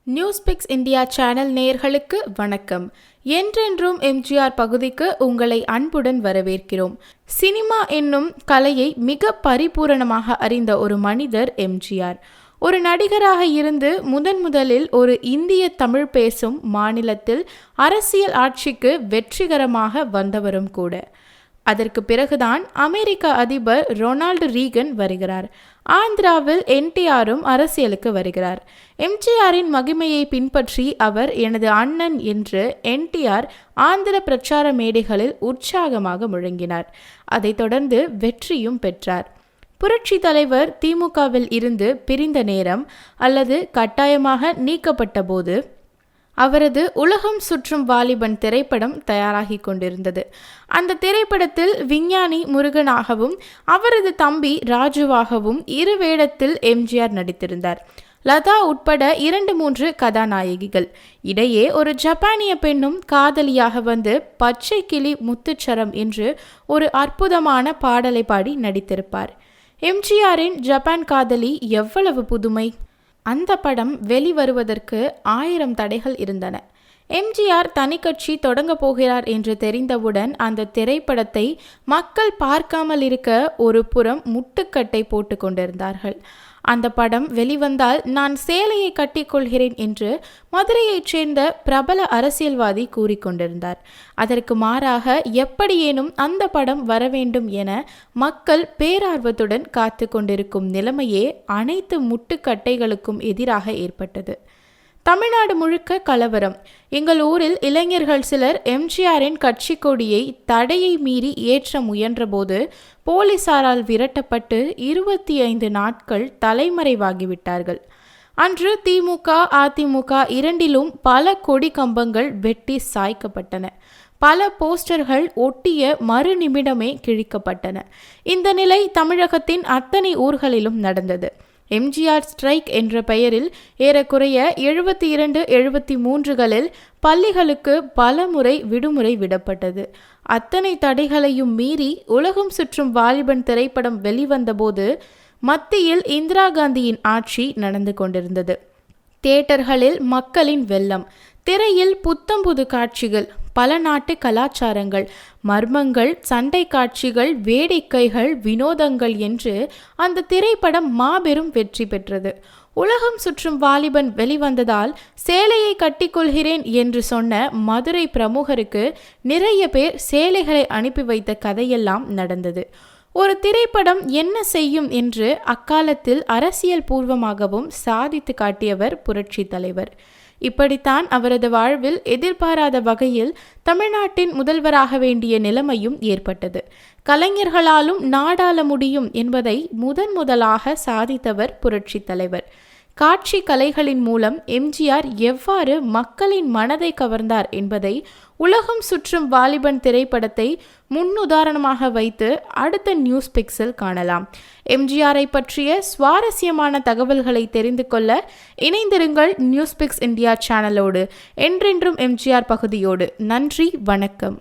நியூஸ்பிக்ஸ் India channel நேயர்களுக்கு வணக்கம். என்றென்றும் எம்ஜிஆர் பகுதிக்கு உங்களை அன்புடன் வரவேற்கிறோம். சினிமா என்னும் கலையை மிக பரிபூரணமாக அறிந்த ஒரு மனிதர் எம்ஜிஆர். ஒரு நடிகராக இருந்து முதலில் ஒரு இந்திய தமிழ் பேசும் மாநிலத்தில் அரசியல் ஆட்சிக்கு வெற்றிகரமாக வந்தவரும் கூட. அதற்கு பிறகுதான் அமெரிக்க அதிபர் ரொனால்டு ரீகன் வருகிறார். ஆந்திராவில் என்டிஆரும் அரசியலுக்கு வருகிறார். எம்ஜிஆரின் மகிமையை பின்பற்றி அவர் எனது அண்ணன் என்று என்டிஆர் ஆந்திர பிரச்சார மேடைகளில் உற்சாகமாக முழங்கினார். அதைத் தொடர்ந்து வெற்றியும் பெற்றார். புரட்சி தலைவர் திமுகவில் இருந்து பிரிந்த நேரம் அல்லது கட்டாயமாக நீக்கப்பட்ட போது அவரது உலகம் சுற்றும் வாலிபன் திரைப்படம் தயாராகி கொண்டிருந்தது. அந்த திரைப்படத்தில் விஞ்ஞானி முருகனாகவும் அவரது தம்பி ராஜுவாகவும் இரு வேடத்தில் எம்ஜிஆர் நடித்திருந்தார். லதா உட்பட 2-3 கதாநாயகிகள். இடையே ஒரு ஜப்பானிய பெண்ணும் காதலியாக வந்து பச்சை கிளி முத்துச்சரம் என்று ஒரு அற்புதமான பாடலை பாடி நடித்திருப்பார். எம்ஜிஆரின் ஜப்பான் காதலி எவ்வளவு புதுமை! அந்த படம் வெளிவருவதற்கு 1000 தடைகள் இருந்தன. எம்ஜிஆர் தனி கட்சி தொடங்க போகிறார் என்று தெரிந்தவுடன் அந்த திரைப்படத்தை மக்கள் பார்க்காமல் இருக்க ஒரு புறம் முட்டுக்கட்டை போட்டு கொண்டிருந்தார்கள். அந்த படம் வெளிவந்தால் நான் சேலையை கட்டிக்கொள்கிறேன் என்று மதுரையைச் சேர்ந்த பிரபல அரசியல்வாதி கூறிக்கொண்டிருந்தார். அதற்கு மாறாக எப்படியேனும் அந்த படம் வர வேண்டும் என மக்கள் பேரார்வத்துடன் காத்து கொண்டிருக்கும் நிலைமையே அனைத்து முட்டுக்கட்டைகளுக்கும் எதிராக ஏற்பட்டது. தமிழ்நாடு முழுக்க கலவரம். எங்கள் ஊரில் இளைஞர்கள் சிலர் எம்ஜிஆரின் கட்சி கொடியை தடையை மீறி ஏற்ற முயன்றபோது போலீசாரால் விரட்டப்பட்டு 25 நாட்கள் தலைமறைவாகிவிட்டார்கள். அன்று திமுக அதிமுக இரண்டிலும் பல கொடி கம்பங்கள் வெட்டி சாய்க்கப்பட்டன. பல போஸ்டர்கள் ஒட்டிய மறு நிமிடமே கிழிக்கப்பட்டன. இந்த நிலை தமிழகத்தின் அத்தனை ஊர்களிலும் நடந்தது. எம்ஜிஆர் ஸ்ட்ரைக் என்ற பெயரில் ஏறக்குறைய 72-73களில் பள்ளிகளுக்கு பல முறை விடுமுறை விடப்பட்டது. அத்தனை தடைகளையும் மீறி உலகம் சுற்றும் வாலிபன் திரைப்படம் வெளிவந்தபோது மத்தியில் இந்திரா காந்தியின் ஆட்சி நடந்து கொண்டிருந்தது. தியேட்டர்களில் மக்களின் வெள்ளம், திரையில் புத்தம்புது காட்சிகள், பல நாட்டு கலாச்சாரங்கள், மர்மங்கள், சண்டை காட்சிகள், வேடிக்கைகள், வினோதங்கள் என்று அந்த திரைப்படம் மாபெரும் வெற்றி பெற்றது. உலகம் சுற்றும் வாலிபன் வெளிவந்ததால் சேலையை கட்டிக்கொள்கிறேன் என்று சொன்ன மதுரை பிரமுகருக்கு நிறைய பேர் சேலைகளை அனுப்பி வைத்த கதையெல்லாம் நடந்தது. ஒரு திரைப்படம் என்ன செய்யும் என்று அக்காலத்தில் அரசியல் பூர்வமாகவும் சாதித்து காட்டியவர் புரட்சி தலைவர். இப்படித்தான் அவரது வாழ்வில் எதிர்பாராத வகையில் தமிழ்நாட்டின் முதல்வராக வேண்டிய நிலைமையும் ஏற்பட்டது. கலைஞர்களாலும் நாடாள முடியும் என்பதை முதலாக சாதித்தவர் புரட்சி தலைவர். காட்சி கலைகளின் மூலம் எம்ஜிஆர் எவ்வாறு மக்களின் மனதை கவர்ந்தார் என்பதை உலகம் சுற்றும் வாலிபன் திரைப்படத்தை முன்னுதாரணமாக வைத்து அடுத்த நியூஸ் பிக்ஸில் காணலாம். எம்ஜிஆரை பற்றிய சுவாரஸ்யமான தகவல்களை தெரிந்து கொள்ள இணைந்திருங்கள் நியூஸ் பிக்ஸ் இந்தியா சேனலோடு. என்றென்றும் எம்ஜிஆர் பகுதியோடு. நன்றி, வணக்கம்.